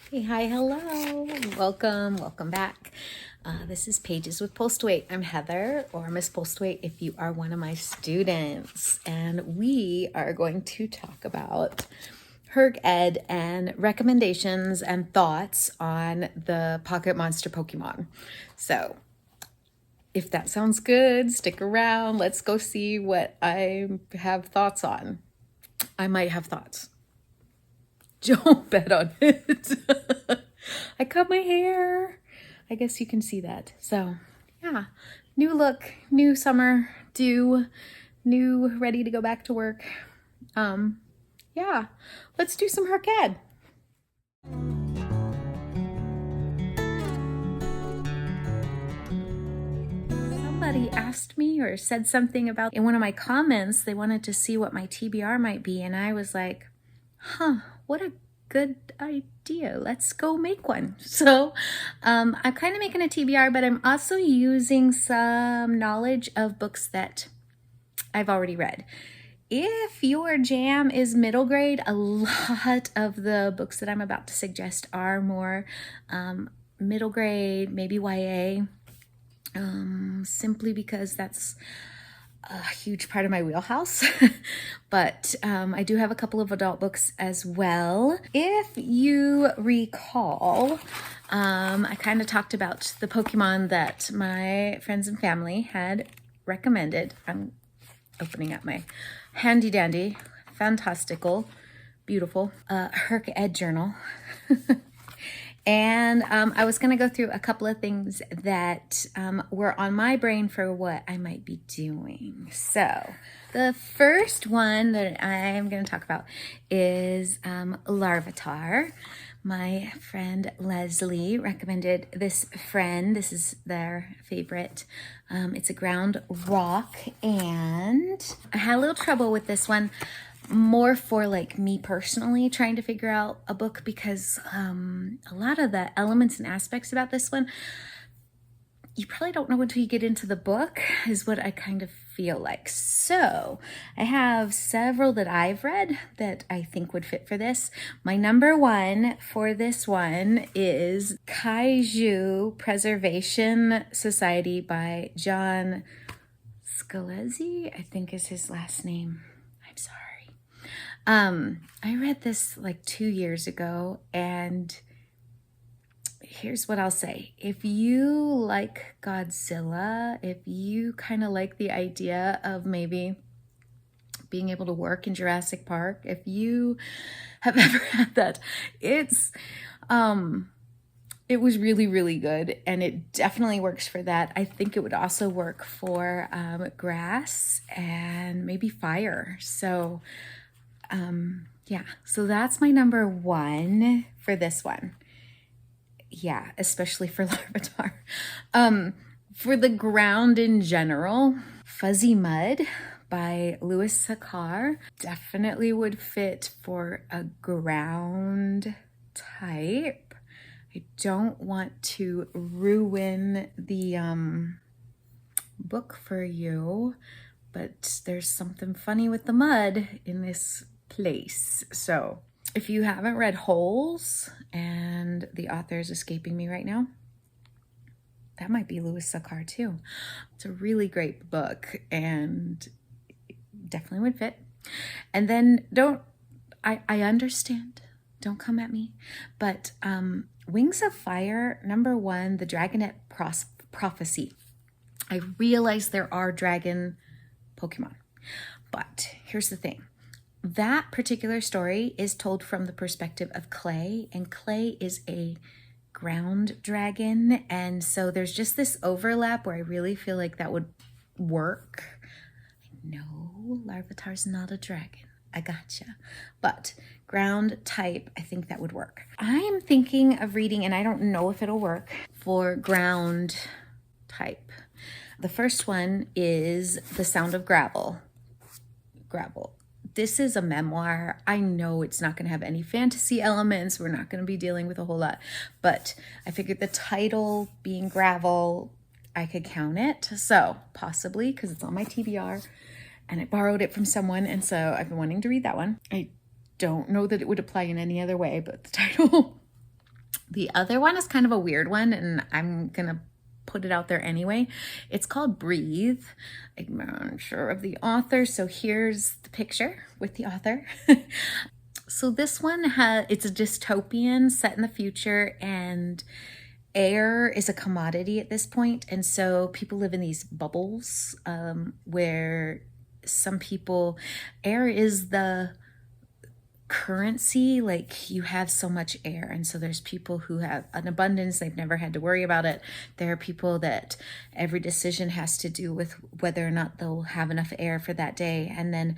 Hey, hi, hello. Welcome back. This is Pages with Postweight. I'm Heather, or Miss Postweight if you are one of my students. And we are going to talk about Herc Ed and recommendations and thoughts on the Pocket Monster Pokemon. So if that sounds good, stick around. Let's go see what I have thoughts on. I might have thoughts. Don't bet on it. I cut my hair. I guess you can see that. So, yeah, new look, new summer, new, ready to go back to work. Yeah, let's do some Hercad. Somebody asked me or said something about in one of my comments, they wanted to see what my TBR might be. And I was like, what a good idea. Let's go make one. So I'm kind of making a TBR, but I'm also using some knowledge of books that I've already read. If your jam is middle grade, a lot of the books that I'm about to suggest are more middle grade, maybe YA, simply because that's a huge part of my wheelhouse. But I do have a couple of adult books as well. If you recall, I kind of talked about the Pokemon that my friends and family had recommended. I'm opening up my handy dandy, fantastical, beautiful Herc Ed journal. And I was going to go through a couple of things that were on my brain for what I might be doing. So the first one that I'm going to talk about is Larvitar. My friend Leslie recommended this friend. This is their favorite. It's a ground rock, and I had a little trouble with this one. More for like me personally trying to figure out a book because a lot of the elements and aspects about this one you probably don't know until you get into the book is what I kind of feel like. So I have several that I've read that I think would fit for this. My number one for this one is Kaiju Preservation Society by John Scalezi, I think is his last name. I'm sorry. I read this like 2 years ago, and here's what I'll say. If you like Godzilla, if you kind of like the idea of maybe being able to work in Jurassic Park, if you have ever had that, it was really, really good, and it definitely works for that. I think it would also work for grass and maybe fire. So yeah, so that's my number one for this one. Yeah, especially for Larvitar. For the ground in general, Fuzzy Mud by Louis Sakar definitely would fit for a ground type. I don't want to ruin the book for you, but there's something funny with the mud in this place. So if you haven't read Holes, and the author is escaping me right now, that might be Louis Sakar too. It's a really great book and definitely would fit. And then I understand, don't come at me, but Wings of Fire, number one, the Dragonette Prophecy. I realize there are dragon Pokemon, but here's the thing. That particular story is told from the perspective of Clay, and Clay is a ground dragon, and so there's just this overlap where I really feel like that would work. No, Larvitar's not a dragon. I gotcha. But ground type, I think that would work. I'm thinking of reading, and I don't know if it'll work, for ground type. The first one is The Sound of Gravel. This is a memoir. I know it's not going to have any fantasy elements. We're not going to be dealing with a whole lot. But I figured the title being gravel, I could count it. So possibly, because it's on my TBR. And I borrowed it from someone. And so I've been wanting to read that one. I don't know that it would apply in any other way, but the title The other one is kind of a weird one, and I'm gonna put it out there anyway. It's called Breathe. I'm not sure of the author, so here's the picture with the author. So this one it's a dystopian set in the future, and air is a commodity at this point. And so people live in these bubbles where some people, air is the currency. Like, you have so much air, and so there's people who have an abundance, they've never had to worry about it. There are people that every decision has to do with whether or not they'll have enough air for that day. And then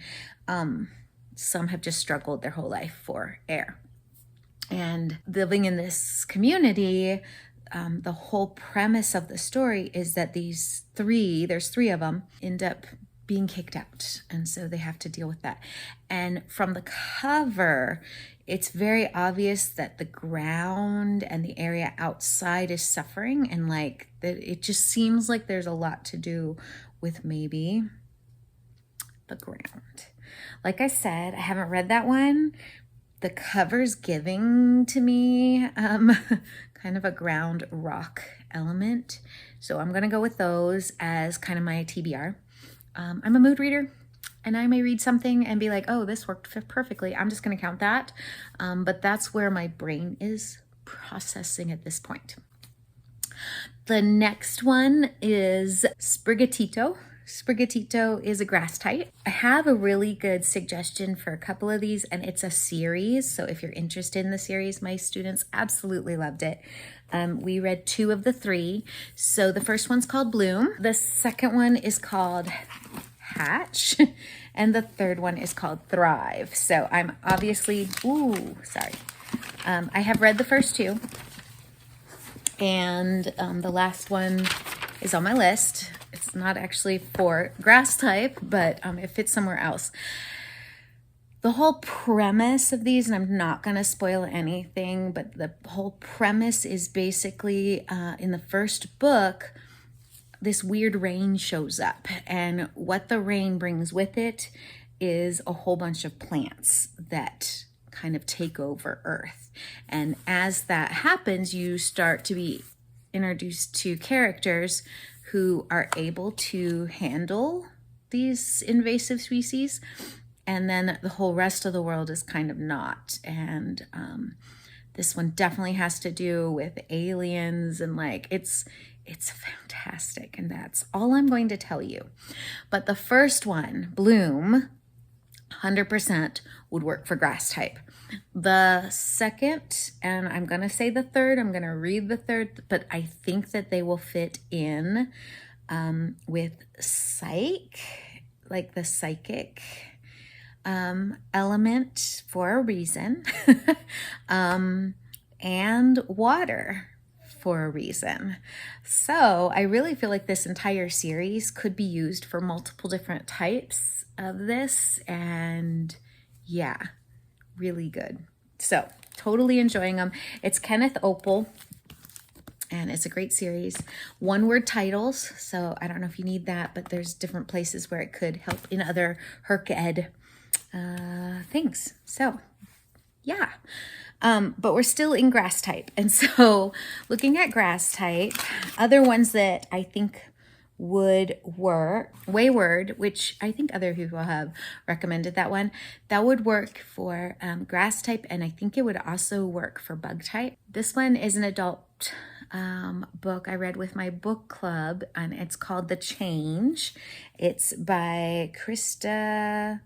some have just struggled their whole life for air. And living in this community, the whole premise of the story is that there's three of them, end up being kicked out. And so they have to deal with that. And from the cover, it's very obvious that the ground and the area outside is suffering. And like, it just seems like there's a lot to do with maybe the ground. Like I said, I haven't read that one. The cover's giving to me kind of a ground rock element. So I'm gonna go with those as kind of my TBR. I'm a mood reader, and I may read something and be like, oh, this worked perfectly. I'm just gonna count that. But that's where my brain is processing at this point. The next one is Sprigatito. Sprigatito is a grass type. I have a really good suggestion for a couple of these, and it's a series. So if you're interested in the series, my students absolutely loved it. We read 2 of the 3. So the first one's called Bloom. The second one is called Hatch. And the third one is called Thrive. So I'm obviously, I have read the first 2. And the last one is on my list. It's not actually for grass type, but it fits somewhere else. The whole premise of these, and I'm not going to spoil anything, but the whole premise is basically in the first book, this weird rain shows up. And what the rain brings with it is a whole bunch of plants that kind of take over Earth. And as that happens, you start to be introduced to characters who are able to handle these invasive species, and then the whole rest of the world is kind of not. And this one definitely has to do with aliens, and like it's fantastic, and that's all I'm going to tell you. But the first one, Bloom, 100% would work for grass type. The second, and I'm going to say the third, I'm going to read the third, but I think that they will fit in with psych, like the psychic element for a reason, and water for a reason. So I really feel like this entire series could be used for multiple different types of this, and yeah, really good. So totally enjoying them. It's Kenneth Opel, and it's a great series. 1-word titles, so I don't know if you need that, but there's different places where it could help in other Herc Ed things. So yeah, but we're still in grass type. And so looking at grass type, other ones that I think would work, Wayward, which I think other people have recommended that one, that would work for grass type, and I think it would also work for bug type. This one is an adult book I read with my book club, and it's called The Change. It's by Krista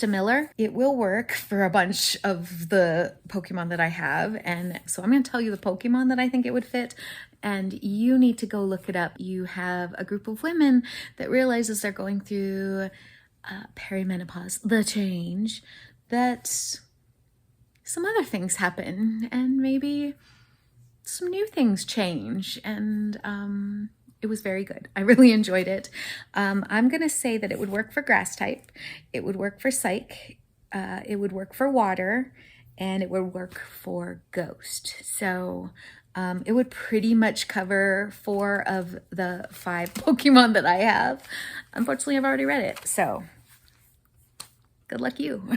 Miller. It will work for a bunch of the Pokemon that I have, and so I'm going to tell you the Pokemon that I think it would fit, and you need to go look it up. You have a group of women that realizes they're going through perimenopause, the change, that some other things happen, and maybe some new things change, and it was very good. I really enjoyed it. I'm going to say that it would work for grass type, it would work for psych, it would work for water, and it would work for ghost. So it would pretty much cover 4 of the 5 Pokemon that I have. Unfortunately, I've already read it, so good luck you.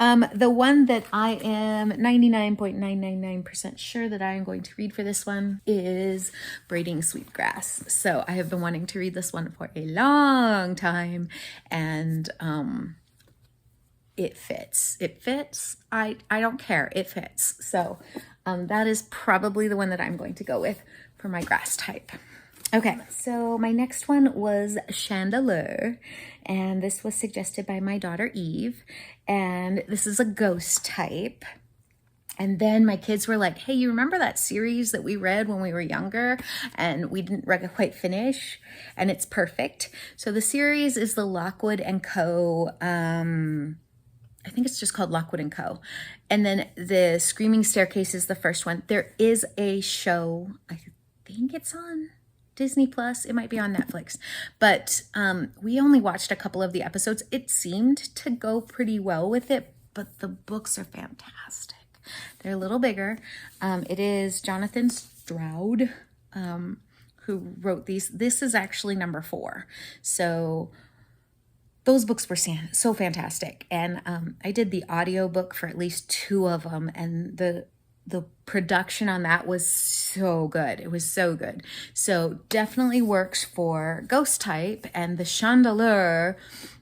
The one that I am 99.999% sure that I am going to read for this one is Braiding Sweetgrass. So I have been wanting to read this one for a long time, and it fits. It fits. I don't care. It fits. So that is probably the one that I'm going to go with for my grass type. Okay, so my next one was Chandelier, and this was suggested by my daughter Eve, and this is a ghost type. And then my kids were like, hey, you remember that series that we read when we were younger and we didn't quite finish? And it's perfect. So the series is the Lockwood & Co. I think it's just called Lockwood & Co. And then the Screaming Staircase is the first one. There is a show, I think it's on Disney Plus. It might be on Netflix, but we only watched a couple of the episodes. It seemed to go pretty well with it, but the books are fantastic. They're a little bigger. It is Jonathan Stroud who wrote these. This is actually number 4. So those books were so fantastic. And I did the audiobook for at least 2 of them, and the production on that was so good. It was so good. So definitely works for ghost type. And the Chandelier,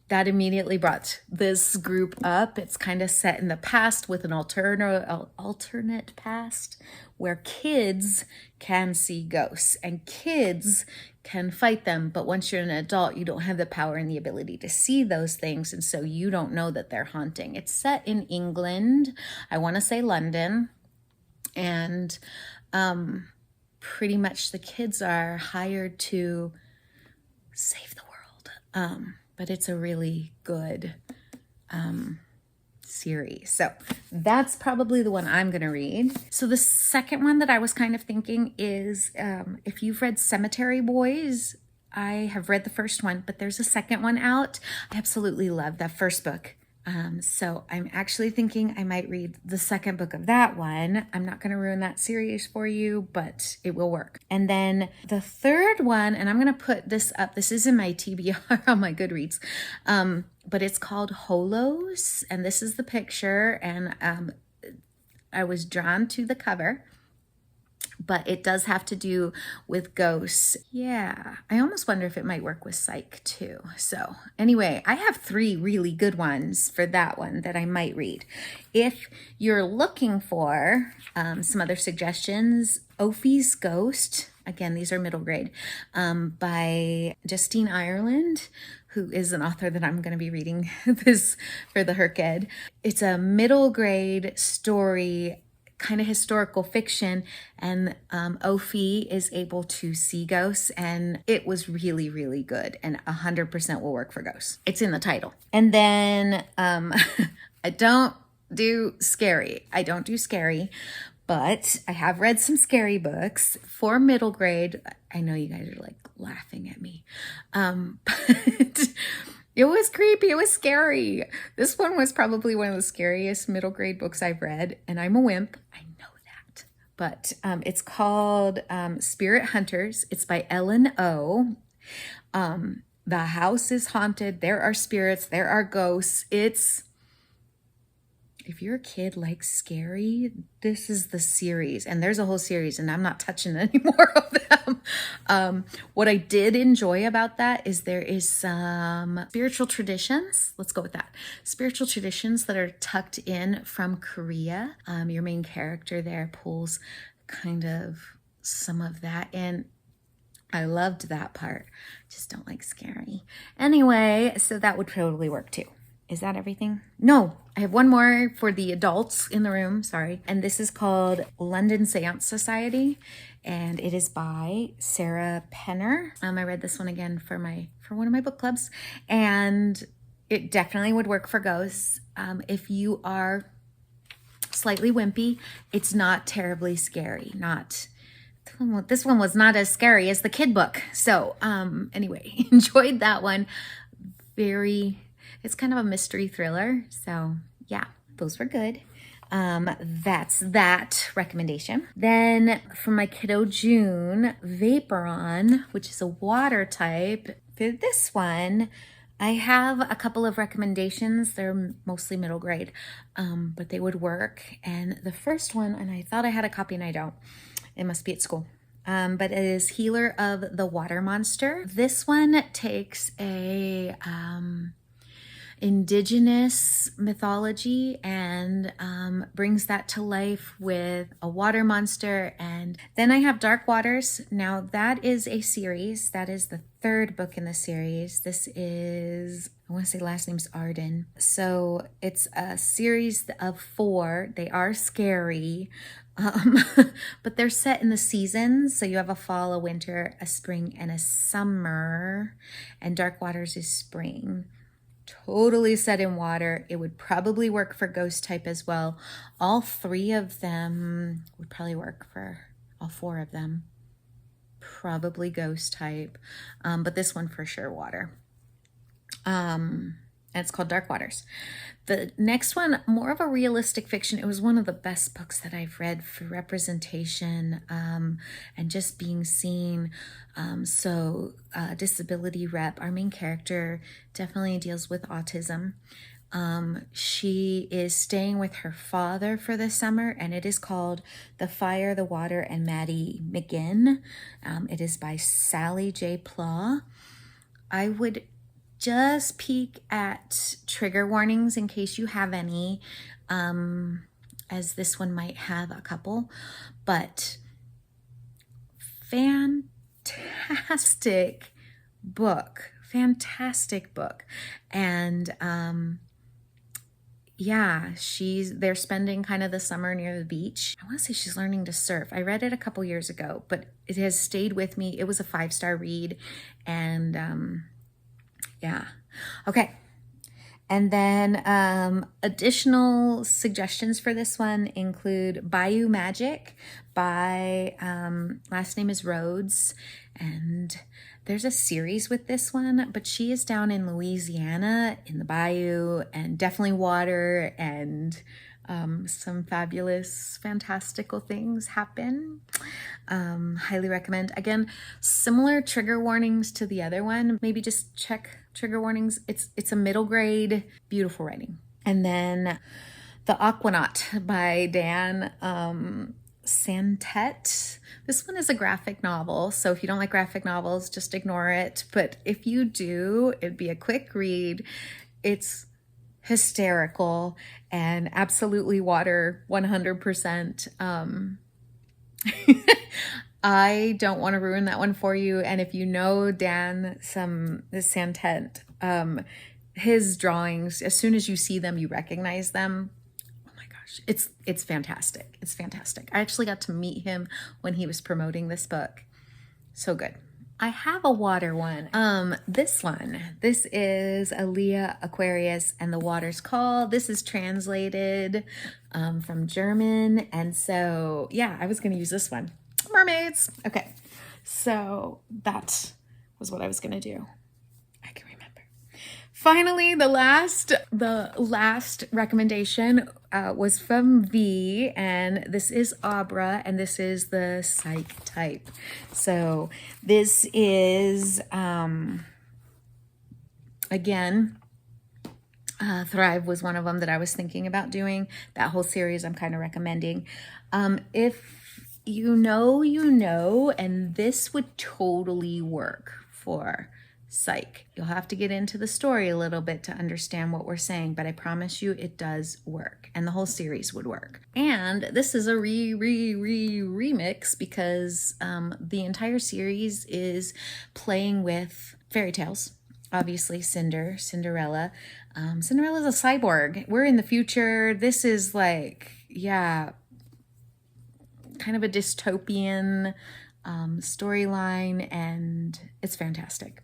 that immediately brought this group up. It's kind of set in the past with an alternate past where kids can see ghosts and kids can fight them. But once you're an adult, you don't have the power and the ability to see those things. And so you don't know that they're haunting. It's set in England. I want to say London. And pretty much the kids are hired to save the world. But it's a really good series. So that's probably the one I'm going to read. So the second one that I was kind of thinking is if you've read Cemetery Boys, I have read the first one, but there's a second one out. I absolutely love that first book. So I'm actually thinking I might read the second book of that one. I'm not going to ruin that series for you, but it will work. And then the third one, and I'm going to put this up. This is in my TBR on my Goodreads, but it's called Holos, and this is the picture, and I was drawn to the cover. But it does have to do with ghosts. Yeah, I almost wonder if it might work with psych too. So anyway, I have 3 really good ones for that one that I might read. If you're looking for some other suggestions, Ophi's Ghost, again, these are middle grade, by Justine Ireland, who is an author that I'm going to be reading this for the Herc Ed. It's a middle grade story, kind of historical fiction, and Ophi is able to see ghosts, and it was really, really good, and 100% will work for ghosts. It's in the title. And then I don't do scary, but I have read some scary books for middle grade. I know you guys are like laughing at me, but it was creepy. It was scary. This one was probably one of the scariest middle grade books I've read, and I'm a wimp. I know that. But it's called Spirit Hunters. It's by Ellen O. The house is haunted. There are spirits. There are ghosts. If your kid likes scary, this is the series. And there's a whole series, and I'm not touching any more of them. What I did enjoy about that is there is some spiritual traditions. Let's go with that. Spiritual traditions that are tucked in from Korea. Your main character there pulls kind of some of that in. I loved that part. Just don't like scary. Anyway, so that would totally work too. Is that everything? No, I have one more for the adults in the room, sorry. And this is called London Seance Society, and it is by Sarah Penner. I read this one again for one of my book clubs, and it definitely would work for ghosts. If you are slightly wimpy, it's not terribly scary. This one was not as scary as the kid book. So anyway, enjoyed that one. It's kind of a mystery thriller. So yeah, those were good. That's that recommendation. Then for my kiddo June, Vaporon, which is a water type. For this one, I have a couple of recommendations. They're mostly middle grade, but they would work. And the first one, and I thought I had a copy and I don't. It must be at school. But it is Healer of the Water Monster. This one takes a indigenous mythology and brings that to life with a water monster. And then I have Dark Waters. Now that is a series. That is the third book in the series. This is, I want to say last name's Arden. So it's a series of 4. They are scary, but they're set in the seasons. So you have a fall, a winter, a spring, and a summer. And Dark Waters is spring. Totally set in water. It would probably work for ghost type as well. All 3 of them would probably work for all 4 of them. Probably ghost type, but this one for sure water. And it's called Dark Waters. The next one, more of a realistic fiction. It was one of the best books that I've read for representation and just being seen. Disability rep, our main character definitely deals with autism. She is staying with her father for the summer, and it is called The Fire, the Water, and Maddie McGinn. It is by Sally J. Plaw. I would just peek at trigger warnings in case you have any, as this one might have a couple, but fantastic book. And yeah, they're spending kind of the summer near the beach. I want to say she's learning to surf. I read it a couple years ago, but it has stayed with me. It was a 5-star read, and yeah. Okay. And then additional suggestions for this one include Bayou Magic by, last name is Rhodes. And there's a series with this one, but she is down in Louisiana in the bayou, and definitely water, and some fabulous, fantastical things happen. Highly recommend. Again, similar trigger warnings to the other one. Maybe just check trigger warnings. It's a middle grade, beautiful writing. And then The Aquanaut by Dan Santet. This one is a graphic novel, so if you don't like graphic novels, just ignore it. But if you do, it'd be a quick read. It's hysterical and absolutely water 100%. I don't want to ruin that one for you. And if you know Dan Santet, his drawings, as soon as you see them, you recognize them. Oh my gosh, it's fantastic. It's fantastic. I actually got to meet him when he was promoting this book. So good. I have a water one. This is Aaliyah Aquarius and the Water's Call. This is translated from German. And so, yeah, I was going to use this one. Mermaids. Okay. So that was what I was going to do. I can remember. Finally, the last recommendation was from V, and this is Abra, and this is the psych type. So this is, again, Thrive was one of them that I was thinking about doing. That whole series I'm kind of recommending. If you know, and this would totally work for psych. You'll have to get into the story a little bit to understand what we're saying, but I promise you it does work, and the whole series would work. And this is a remix because the entire series is playing with fairy tales. Obviously, Cinderella. Cinderella's a cyborg. We're in the future. This is like, yeah, kind of a dystopian storyline, and it's fantastic.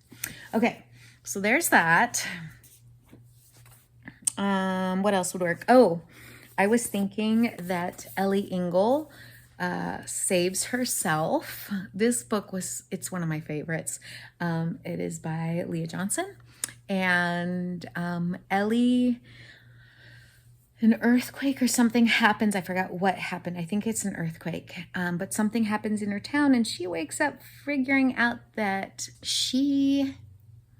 Okay, so there's that. What else would work? Oh, I was thinking that Ellie Engel Saves Herself. This book it's one of my favorites. It is by Leah Johnson, and Ellie, an earthquake or something happens. I forgot what happened. I think it's an earthquake. But something happens in her town, and she wakes up figuring out that she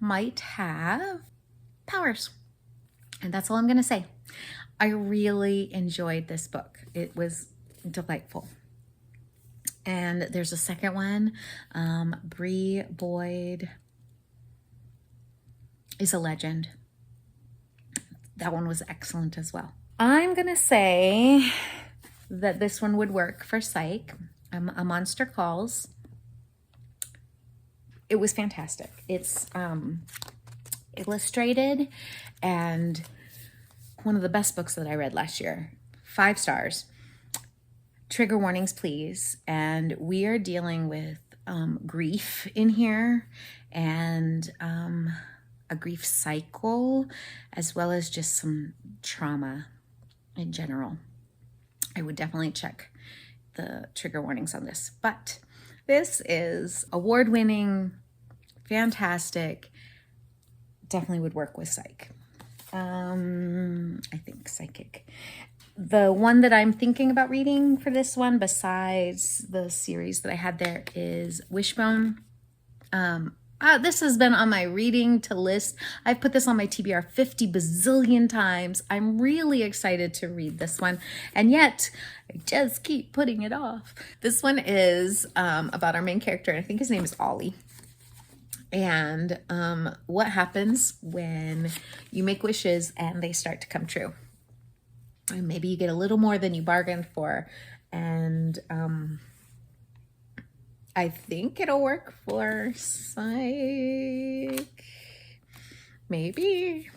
might have powers. And that's all I'm going to say. I really enjoyed this book. It was delightful. And there's a second one. Bree Boyd is a legend. That one was excellent as well. I'm going to say that this one would work for Psych. A Monster Calls. It was fantastic. It's illustrated and one of the best books that I read last year. 5 stars. Trigger warnings, please. And we are dealing with grief in here and a grief cycle, as well as just some trauma in general. I would definitely check the trigger warnings on this. But this is award-winning, fantastic, definitely would work with Psych. I think Psychic. The one that I'm thinking about reading for this one, besides the series that I had there, is Wishbone. This has been on my reading to list. I've put this on my TBR 50 bazillion times. I'm really excited to read this one, and yet I just keep putting it off. This one is about our main character, and I think his name is Ollie. And what happens when you make wishes and they start to come true. And maybe you get a little more than you bargained for. And I think it'll work for Psych. Maybe.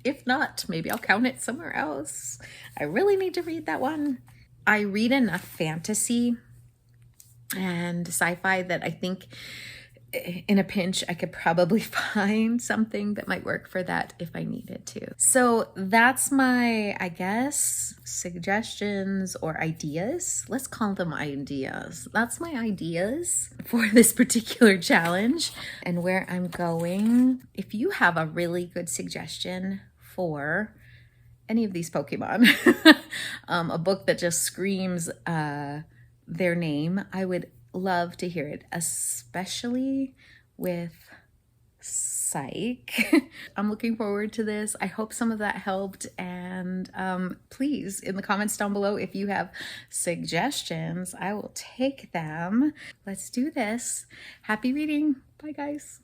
If not, maybe I'll count it somewhere else. I really need to read that one. I read enough fantasy and sci-fi that I think in a pinch, I could probably find something that might work for that if I needed to. So that's my, I guess, suggestions or ideas. Let's call them ideas. That's my ideas for this particular challenge and where I'm going. If you have a really good suggestion for any of these Pokemon, a book that just screams their name, I would love to hear it, especially with Psych. I'm looking forward to this. I hope some of that helped, and please, in the comments down below, if you have suggestions, I will take them. Let's do this. Happy reading. Bye, guys.